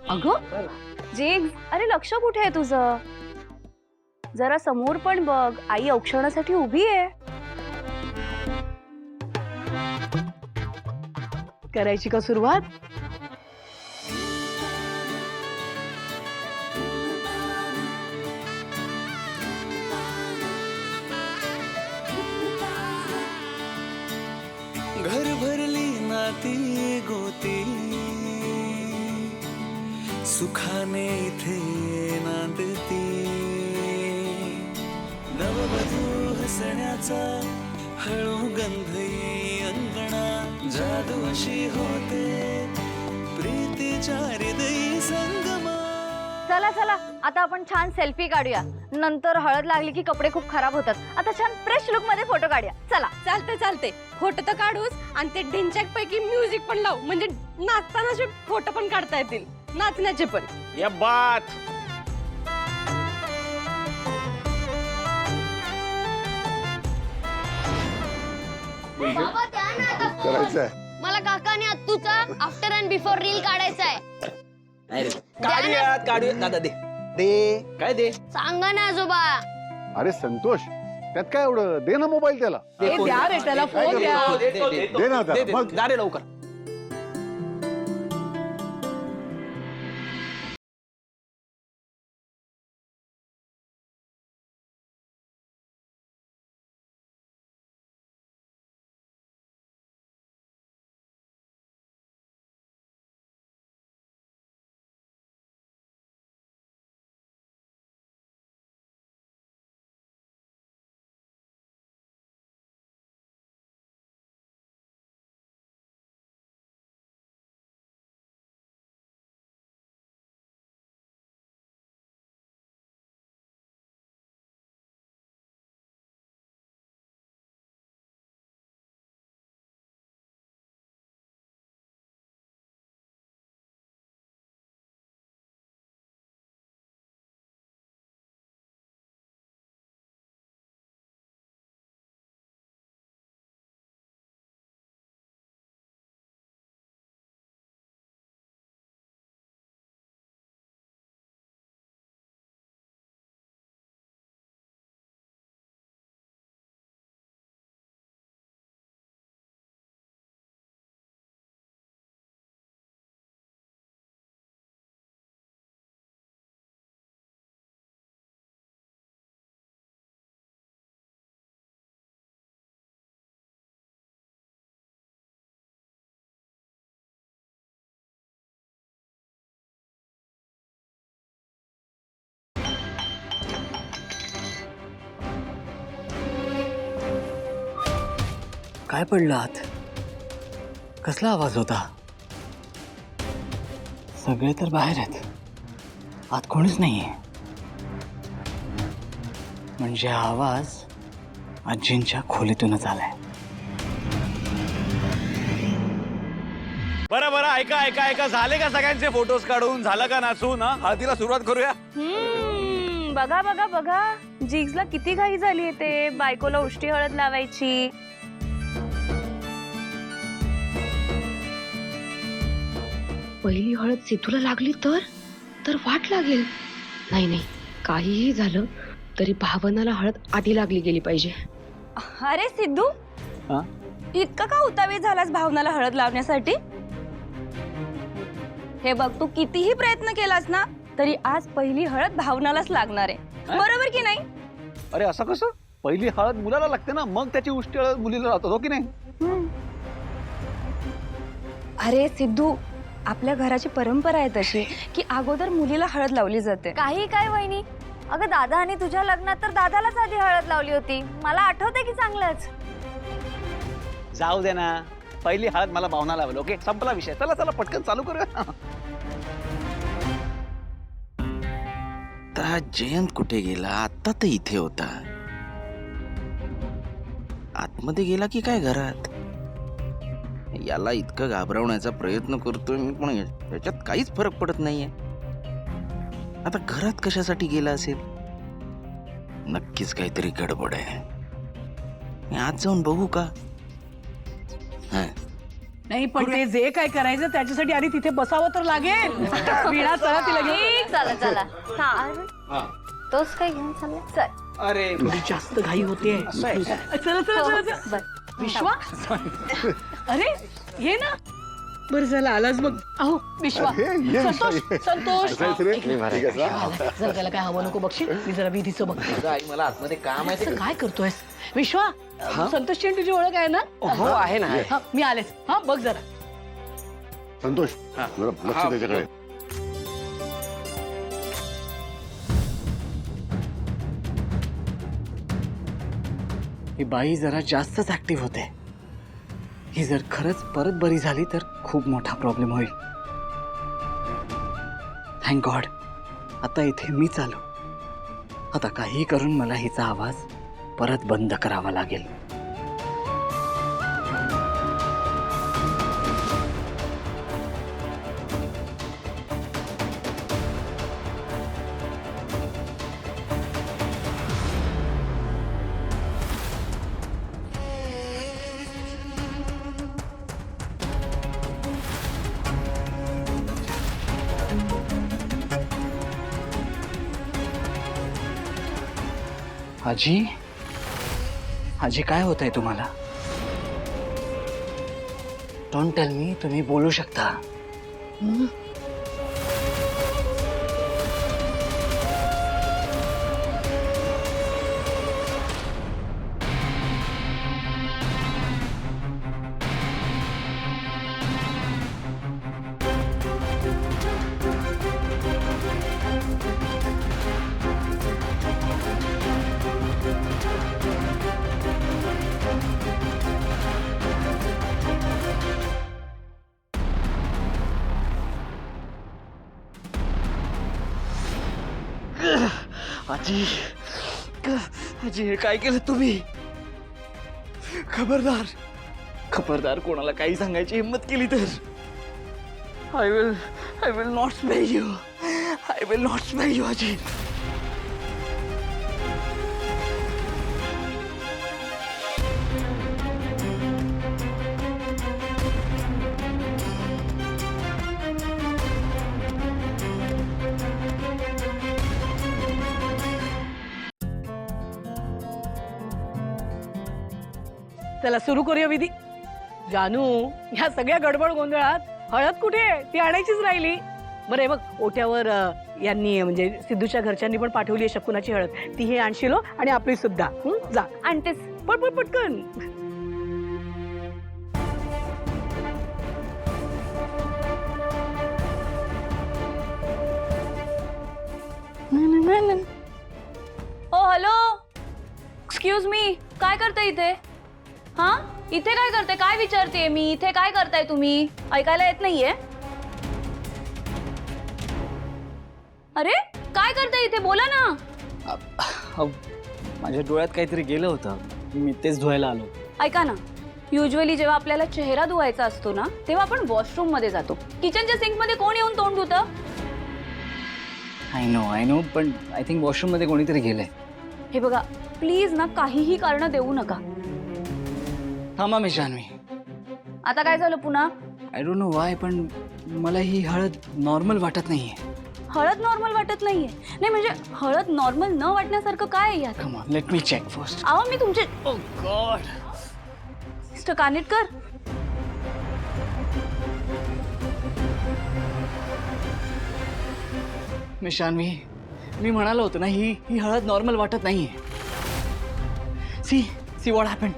अगं जिग्स, अरे लक्ष कुठे आहे तुझं? जरा समोर पण बघ, आई औक्षणासाठी उभी आहे. करायची का सुरुवात? घर भरली नाती गोती सुखाने इथे नांदती नववधू हसण्याचा हळू गंध येई अंगणा जादू अशी होते प्रीतीच्या हृदयी संगमा. चला चला आता आपण छान सेल्फी काढूया. नंतर हळद लागली की कपडे खूप खराब होतात. आता छान फ्रेश लुक मध्ये फोटो काढूया. चला. चालते फोटो तर काढूच आणि ते ढिंचॅक पैकी म्युझिक पण लावू म्हणजे नाचतानाचे फोटो पण काढता येतील नाचण्याचे पण. या बात करायचंय. मला काकाने आत्तूचा आफ्टर अँड बिफोर रील काढायचा आहे. काढूया दादा दे दे काय दे सांगा ना आजोबा. अरे संतोष, त्यात काय एवढं? दे ना मोबाईल त्याला. ए, द्या रे त्याला फोन द्या. दे ना त्याला. मग जा रे लवकर. काय पडलं आत? कसला आवाज होता? सगळे तर बाहेर आहेत, आत कोणीच नाहीये. म्हणजे हा आवाज आजींच्या खोलीतूनच आलाय. बरं बरं ऐका ऐका ऐका झाले का सगळ्यांचे फोटोज काढून? झालं का नाचून? हळदीला सुरुवात करूया. बघा बघा बघा, जिग्सला किती घाई झाली ते बायकोला उष्टी हळद लावायची. पहिली हळद सिद्धूला लागली तर वाट लागेल. नाही काहीही झालं तरी भावनाला हळद आधी लागली गेली पाहिजे. अरे सिद्धू, हा? इतका का उतावीळ झालास भावनाला हळद लावण्यासाठी? हे बघ, तू कितीही प्रयत्न केलास ना तरी आज पहिली हळद भावनालाच लागणार आहे. बरोबर की नाही? अरे असं कसं? पहिली हळद मुलाला लागते ना, मग त्याची उष्टी हळद मुलीला लावतात, हो की नाही? अरे सिद्धू, आपल्या घराची परंपरा आहे तशी की अगोदर मुलीला हळद लावली जाते. काही काय वहिनी, अगं दादा आणि तुझ्या लग्नात तर दादालाच आधी हळद लावली होती. मला आठवते की चांगलंच. जाऊ दे ना, पहिली हळद मला भावना लावली. ओके, संपला विषय. चला चला पटकन चालू करूया. आता जयंत कुठे गेला? आता तर इथे होता. आतमध्ये गेला की काय घरात? याला इतकं घाबरवण्याचा प्रयत्न करतोय मी, पण याच्यात काहीच फरक पडत नाहीये. आता घरात कशासाठी गेला असेल? नक्कीच काहीतरी गडबड आहे. मी आज जाऊन बघू का? नाही पण ते जे काय करायचं त्याच्यासाठी आधी तिथे बसावं तर लागेल. वीणा चला तिला घेऊन. चला चला तोच काय घेऊन चालला चल. अरे थोडी जास्त घाई होते. चला चला चला. विश्वा अरे ये ना. बरं झालं आलाच बघ. अहो विश्वा ये संतोष विश्वा, संतोष बसायचं रे. ठीक आहे, जा. जर त्याला काय हवं नको बघशील. मी जरा विधीचं बघ. अगं आई मला आतमध्ये काम आहे असं काय करतोयस विश्वा. संतोषची तुझी ओळख आहे ना. हो आहे ना. हा, मी आलेच. हा बघ जरा. संतोष जरा लक्ष त्याच्याकडे. ही बाई जरा जास्तच ऍक्टिव्ह होते. ही जर खरंच परत बरी झाली तर खूप मोठा प्रॉब्लेम होईल. थँक गॉड आता इथे मीच आलो. आता काही करून मला हिचा आवाज परत बंद करावा लागेल. आजी आजी काय होत आहे तुम्हाला. Don't tell me. तुम्ही बोलू शकता. आजी आजी हे काय केलं तुम्ही. खबरदार खबरदार कोणाला काही सांगायची हिम्मत केली तर I will not spare you. I will not spare you आजी. चला सुरू करूया विधी. जानू ह्या सगळ्या गडबड गोंधळात हळद कुठे आहे? ती आणायचीच राहिली. बरं हे बघ ओट्यावर यांनी म्हणजे सिद्धूच्या घरच्यांनी पण पाठवली आहे शकुनाची हळद. ती हे आणशील हो आणि आपली सुद्धा. जा आणतेस. पटपट पटकन. ओ हॅलो एक्सक्यूज मी काय करते इथे. हा इथे काय करते. काय विचारते मी. इथे काय करताय तुम्ही. ऐकायला येत नाहीये. अरे काय करताय इथे बोला ना. माझ्या डोळ्यात काहीतरी गेलं होतं. मी तेच धुवायला आलो. ऐका ना युजली जेव्हा आपल्याला चेहरा धुवायचा असतो ना तेव्हा आपण वॉशरूम मध्ये जातो. किचनच्या सिंक मध्ये कोण येऊन तोंड धुतं. आय नो पण आय थिंक वॉशरूम मध्ये कोणीतरी गेलंय. हे बघा प्लीज ना काहीही कारण देऊ नका. थांबा मी जान्हवी. आता काय झालं पुन्हा. आय डोंट नो वाय पण मला ही हळद नॉर्मल वाटत नाहीये. हळद नॉर्मल वाटत नाहीये. नाही म्हणजे हळद नॉर्मल न वाटण्यासारखं काय आहे यात. Come on let me check first. अहो मी तुमचे ओ गॉड. मिस्टर कानिटकर मी जान्हवी मी म्हणालो होतो ना ही हळद नॉर्मल वाटत नाहीये. See what happened.